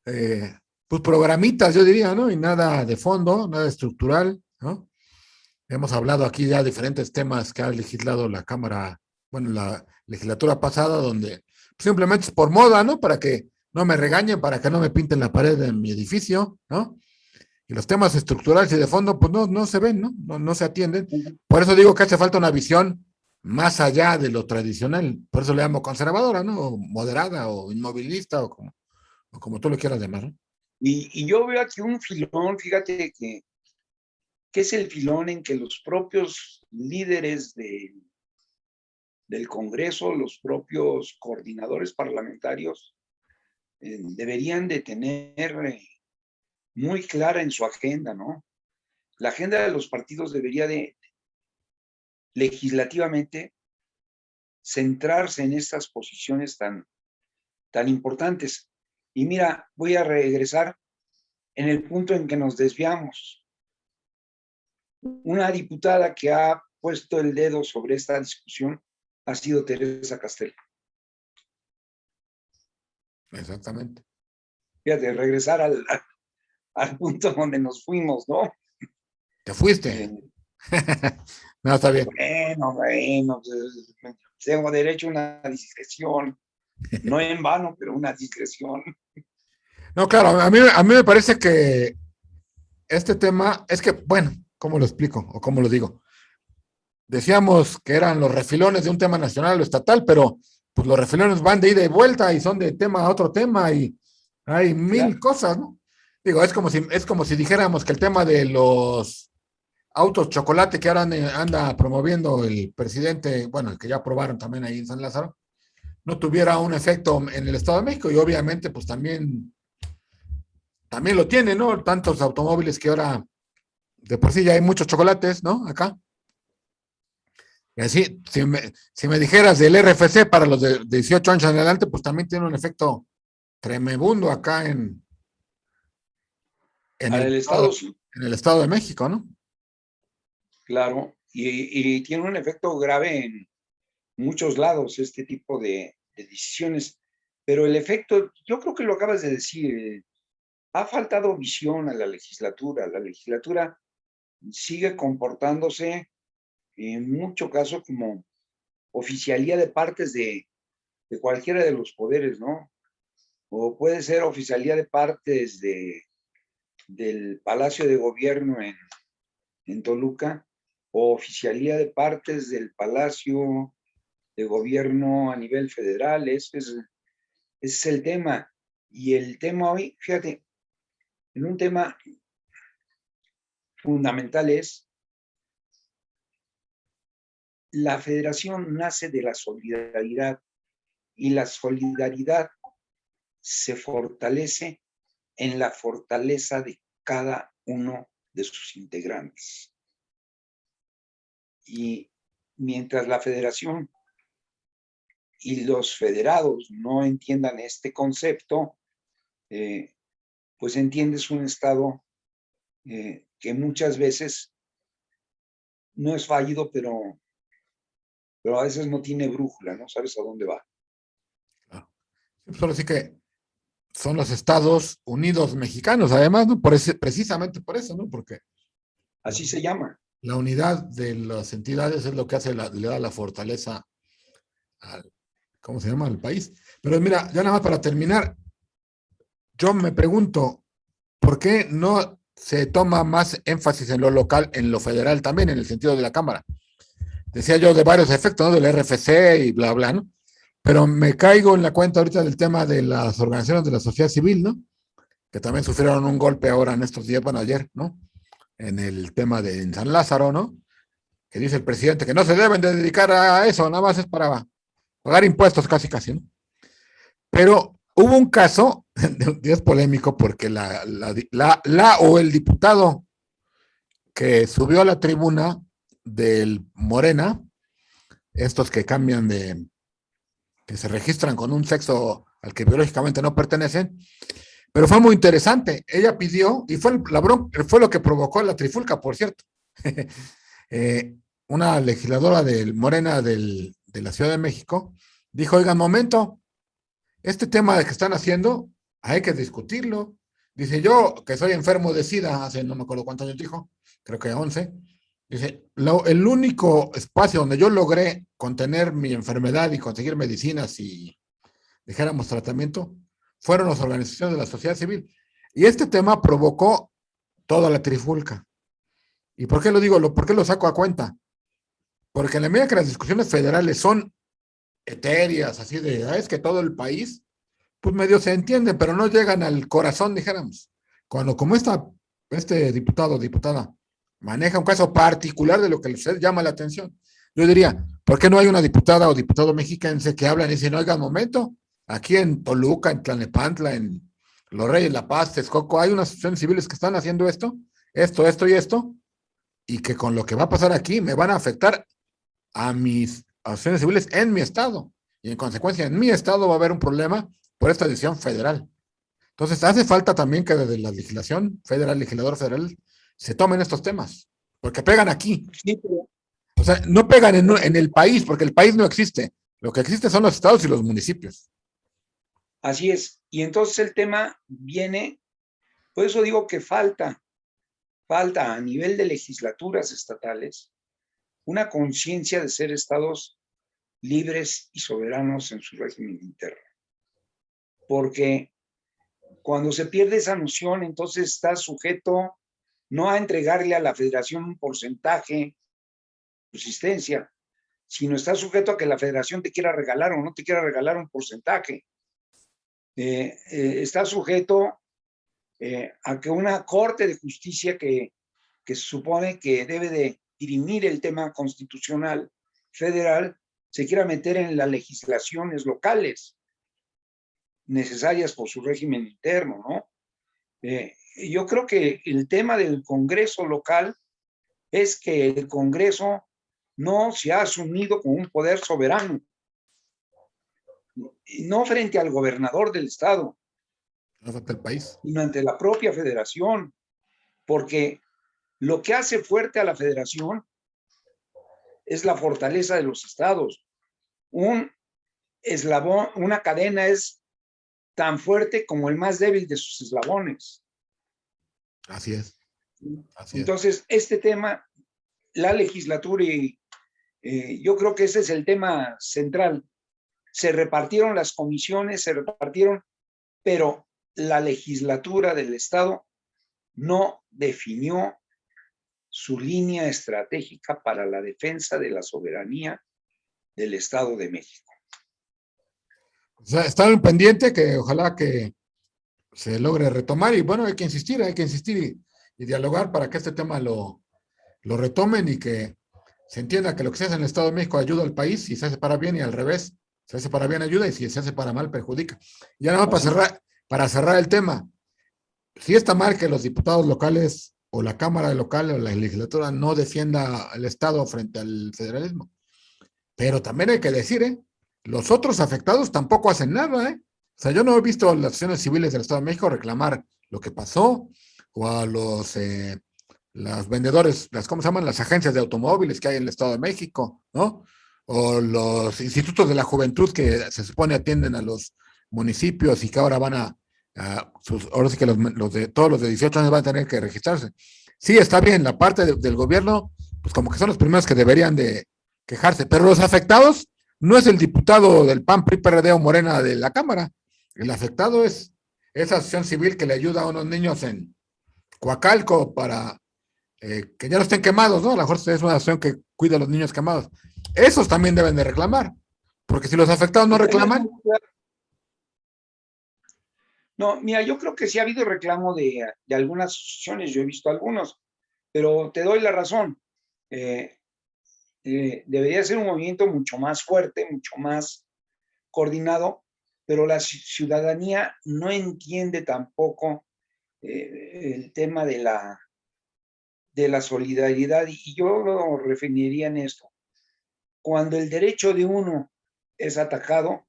pues programitas, yo diría, ¿no? Y nada de fondo, nada estructural, ¿no? Hemos hablado aquí ya de diferentes temas que ha legislado la Cámara, bueno, la legislatura pasada, donde simplemente es por moda, ¿no? Para que no me regañen, para que no me pinten la pared de mi edificio, ¿no? Y los temas estructurales y de fondo, pues no se ven, ¿no? No se atienden. Por eso digo que hace falta una visión más allá de lo tradicional. Por eso le llamo conservadora, ¿no? O moderada o inmovilista o como tú lo quieras llamar, ¿no? Y yo veo aquí un filón, fíjate que es el filón en que los propios líderes del Congreso, los propios coordinadores parlamentarios, deberían de tener muy clara en su agenda, ¿no? La agenda de los partidos debería de legislativamente centrarse en estas posiciones tan importantes. Y mira, voy a regresar en el punto en que nos desviamos. Una diputada que ha puesto el dedo sobre esta discusión ha sido Teresa Castel. Exactamente. Fíjate, regresar al punto donde nos fuimos, ¿no? Te fuiste. No, está bien. Bueno, pues, tengo derecho a una discreción, no en vano, pero una discreción. No, claro, a mí me parece que este tema es que, bueno, ¿cómo lo explico o cómo lo digo? Decíamos que eran los refilones de un tema nacional o estatal, pero pues los refilones van de ida y vuelta y son de tema a otro tema y hay mil Claro. cosas, ¿no? Digo, es como si dijéramos que el tema de los autos chocolate que ahora anda promoviendo el presidente, bueno, el que ya aprobaron también ahí en San Lázaro, no tuviera un efecto en el Estado de México y obviamente pues también lo tiene, ¿no? Tantos automóviles que ahora de por sí ya hay muchos chocolates, ¿no? Acá. Y así, si me dijeras del RFC para los de 18 años en adelante, pues también tiene un efecto tremebundo acá en Para el, el Estado sí, en el Estado de México, ¿no? claro, y tiene un efecto grave en muchos lados este tipo de decisiones, pero el efecto, yo creo que lo acabas de decir, ha faltado visión a la legislatura sigue comportándose en mucho caso como oficialía de partes de cualquiera de los poderes, ¿no? O puede ser oficialía de partes del Palacio de Gobierno en Toluca, o oficialía de partes del Palacio de Gobierno a nivel federal. Ese es el tema. Y el tema hoy, fíjate, en un tema fundamental es la federación nace de la solidaridad y la solidaridad se fortalece en la fortaleza de cada uno de sus integrantes. Y mientras la federación y los federados no entiendan este concepto, pues entiendes un Estado que muchas veces no es fallido, pero a veces no tiene brújula, no sabes a dónde va. Claro. Pues ahora sí que son los Estados Unidos mexicanos, además, ¿no? Precisamente por eso, ¿no? Porque Así se llama. la unidad de las entidades es lo que le da la fortaleza al, ¿cómo se llama? Al país. Pero mira, ya nada más para terminar, yo me pregunto, ¿por qué no se toma más énfasis en lo local, en lo federal también, en el sentido de la Cámara? Decía yo de varios efectos, ¿no? Del RFC y bla, bla, ¿no? Pero me caigo en la cuenta ahorita del tema de las organizaciones de la sociedad civil, ¿no? Que también sufrieron un golpe ahora en estos días, bueno, ayer, ¿no? En el tema de en San Lázaro, ¿no? Que dice el presidente que no se deben de dedicar a eso, nada más es para pagar impuestos casi, casi, ¿no? Pero hubo un caso, es polémico porque o el diputado que subió a la tribuna del Morena, estos que cambian de, que se registran con un sexo al que biológicamente no pertenecen, pero fue muy interesante. Ella pidió, y fue lo que provocó la trifulca, por cierto. Una legisladora del Morena de la Ciudad de México dijo, oigan, momento, este tema que están haciendo hay que discutirlo. Dice, yo que soy enfermo de SIDA, hace no me acuerdo cuántos años dijo, creo que 11, dice, el único espacio donde yo logré contener mi enfermedad y conseguir medicinas y dijéramos tratamiento, fueron las organizaciones de la sociedad civil. Y este tema provocó toda la trifulca. ¿Y por qué lo digo? ¿Por qué lo saco a cuenta? Porque en la medida que las discusiones federales son etéreas, así de, es que todo el país, pues medio se entiende, pero no llegan al corazón, dijéramos. Cuando como este diputado o diputada maneja un caso particular de lo que les llama la atención, yo diría, ¿por qué no hay una diputada o diputado mexiquense que hablan y dicen, oiga, momento, aquí en Toluca, en Tlalnepantla, en Los Reyes, La Paz, Texcoco, hay unas asociaciones civiles que están haciendo esto y esto, y que con lo que va a pasar aquí me van a afectar a mis asociaciones civiles en mi estado. Y en consecuencia, en mi estado va a haber un problema por esta decisión federal. Entonces, hace falta también que desde la legislación federal, legislador federal, se tomen estos temas, porque pegan aquí. Sí, pero O sea, no pegan en el país, porque el país no existe. Lo que existe son los estados y los municipios. así es. Y entonces el tema viene, por eso digo que falta a nivel de legislaturas estatales una conciencia de ser estados libres y soberanos en su régimen interno. Porque cuando se pierde esa noción, entonces está sujeto no a entregarle a la federación un porcentaje de subsistencia, sino está sujeto a que la federación te quiera regalar o no te quiera regalar un porcentaje. Está sujeto a que una corte de justicia que se supone que debe de dirimir el tema constitucional federal se quiera meter en las legislaciones locales necesarias por su régimen interno, ¿no? Yo creo que el tema del Congreso local es que el Congreso no se ha asumido como un poder soberano, no frente al gobernador del estado, No falta el país. sino ante la propia federación, porque lo que hace fuerte a la federación es la fortaleza de los estados. Un eslabón, una cadena es tan fuerte como el más débil de sus eslabones. Así es. Así es. Entonces, este tema, la legislatura, y yo creo que ese es el tema central. Se repartieron las comisiones, se repartieron, pero la legislatura del Estado no definió su línea estratégica para la defensa de la soberanía del Estado de México. O sea, está en pendiente que ojalá que se logre retomar y bueno, hay que insistir y dialogar para que este tema lo retomen y que se entienda que lo que se hace en el Estado de México ayuda al país y se hace para bien y al revés, se hace para bien ayuda y si se hace para mal perjudica. Ya nada más Así. para cerrar el tema, sí está mal que los diputados locales o la Cámara local o la legislatura no defienda al Estado frente al federalismo, pero también hay que decir, los otros afectados tampoco hacen nada, ¿eh? O sea, yo no he visto las acciones civiles del Estado de México reclamar lo que pasó o a los vendedores, ¿cómo se llaman? Las agencias de automóviles que hay en el Estado de México, ¿no? O los institutos de la juventud que se supone atienden a los municipios y que ahora van ahora sí que todos los de 18 años van a tener que registrarse. Sí, está bien, la parte del gobierno, pues como que son los primeros que deberían de quejarse, pero los afectados no es el diputado del PAN, PRI, PRD o Morena de la Cámara. El afectado es esa asociación civil que le ayuda a unos niños en Coacalco para que ya no estén quemados, ¿no? A lo mejor es una asociación que cuida a los niños quemados. Esos también deben de reclamar, porque si los afectados no reclaman. No, mira, yo creo que sí ha habido reclamo de algunas asociaciones, yo he visto algunos, pero te doy la razón. Debería ser un movimiento mucho más fuerte, mucho más coordinado, pero la ciudadanía no entiende tampoco el tema de la solidaridad, y yo lo referiría en esto. Cuando el derecho de uno es atacado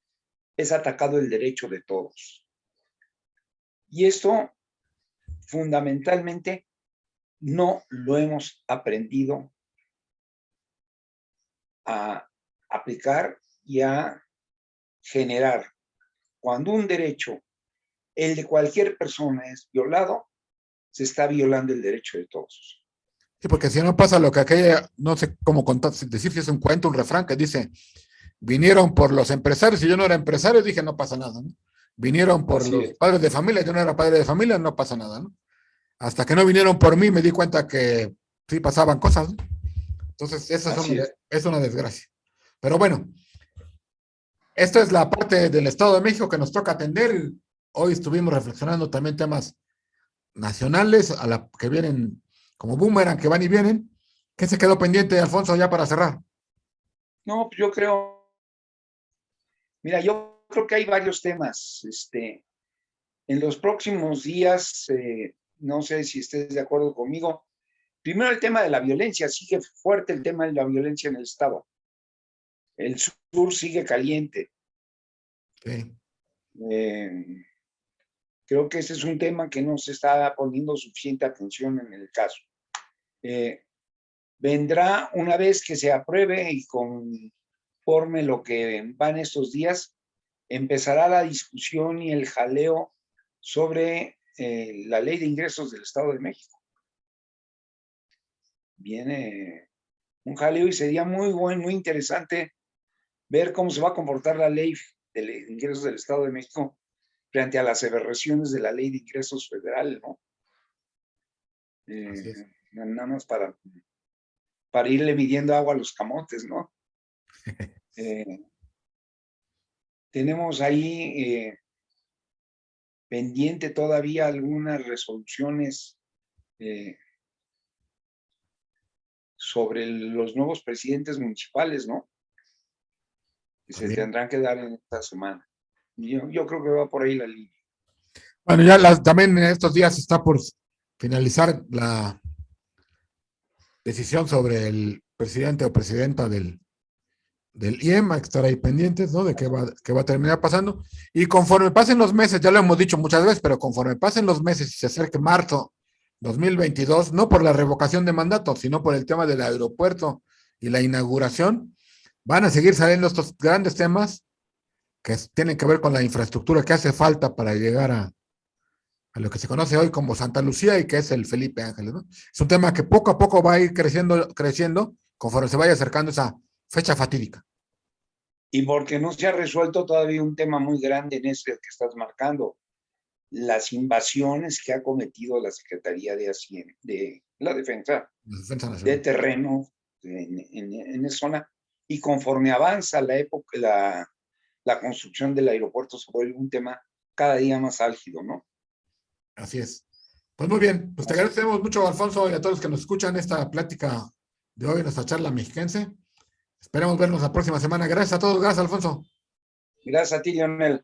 el derecho de todos. Y esto fundamentalmente no lo hemos aprendido a aplicar y a generar. Cuando un derecho, el de cualquier persona, es violado, se está violando el derecho de todos. Sí, porque si no pasa lo que aquella, no sé cómo contar, decir si es un cuento, un refrán que dice, vinieron por los empresarios y yo no era empresario, dije, no pasa nada, ¿no? Vinieron por Así los es. padres de familia, yo no era padre de familia, no pasa nada, ¿no? Hasta que no vinieron por mí me di cuenta que sí pasaban cosas, ¿no? Entonces, Así es. es una desgracia. Pero bueno, esta es la parte del Estado de México que nos toca atender. Hoy estuvimos reflexionando también temas nacionales a la que vienen como boomerang, que van y vienen. ¿Qué se quedó pendiente, Alfonso, ya para cerrar? No, pues yo creo, mira, yo creo que hay varios temas. En los próximos días, no sé si estés de acuerdo conmigo. Primero el tema de la violencia, sigue fuerte el tema de la violencia en el Estado. El sur sigue caliente. Sí. Eh, Creo que ese es un tema que no se está poniendo suficiente atención en el caso. Vendrá una vez que se apruebe y conforme lo que van estos días, empezará la discusión y el jaleo sobre la ley de ingresos del Estado de México. Viene un jaleo y sería muy bueno, muy interesante ver cómo se va a comportar la ley de ingresos del Estado de México frente a las aberraciones de la ley de ingresos federal, ¿no? Así es. Nada más para irle midiendo agua a los camotes, ¿no? Tenemos ahí pendiente todavía algunas resoluciones sobre los nuevos presidentes municipales, ¿no? Que se También. tendrán que dar en esta semana. Yo creo que va por ahí la línea. Bueno, ya también en estos días está por finalizar la decisión sobre el presidente o presidenta del IEM, que estar ahí pendientes, ¿no? De qué va a terminar pasando. Y conforme pasen los meses, ya lo hemos dicho muchas veces, pero conforme pasen los meses y se acerque marzo 2022, no por la revocación de mandato, sino por el tema del aeropuerto y la inauguración, van a seguir saliendo estos grandes temas que tienen que ver con la infraestructura que hace falta para llegar a lo que se conoce hoy como Santa Lucía y que es el Felipe Ángeles, ¿no? Es un tema que poco a poco va a ir creciendo conforme se vaya acercando esa fecha fatídica. Y porque no se ha resuelto todavía un tema muy grande en ese que estás marcando, las invasiones que ha cometido la Secretaría de la Defensa La defensa de nacional. terreno en esa zona, y conforme avanza la época, la construcción del aeropuerto se vuelve un tema cada día más álgido, ¿no? Así es. Pues muy bien, pues te Así. agradecemos mucho, Alfonso, y a todos los que nos escuchan esta plática de hoy, nuestra charla mexiquense. Esperemos vernos la próxima semana. Gracias a todos. Gracias, Alfonso. Gracias a ti, Lionel.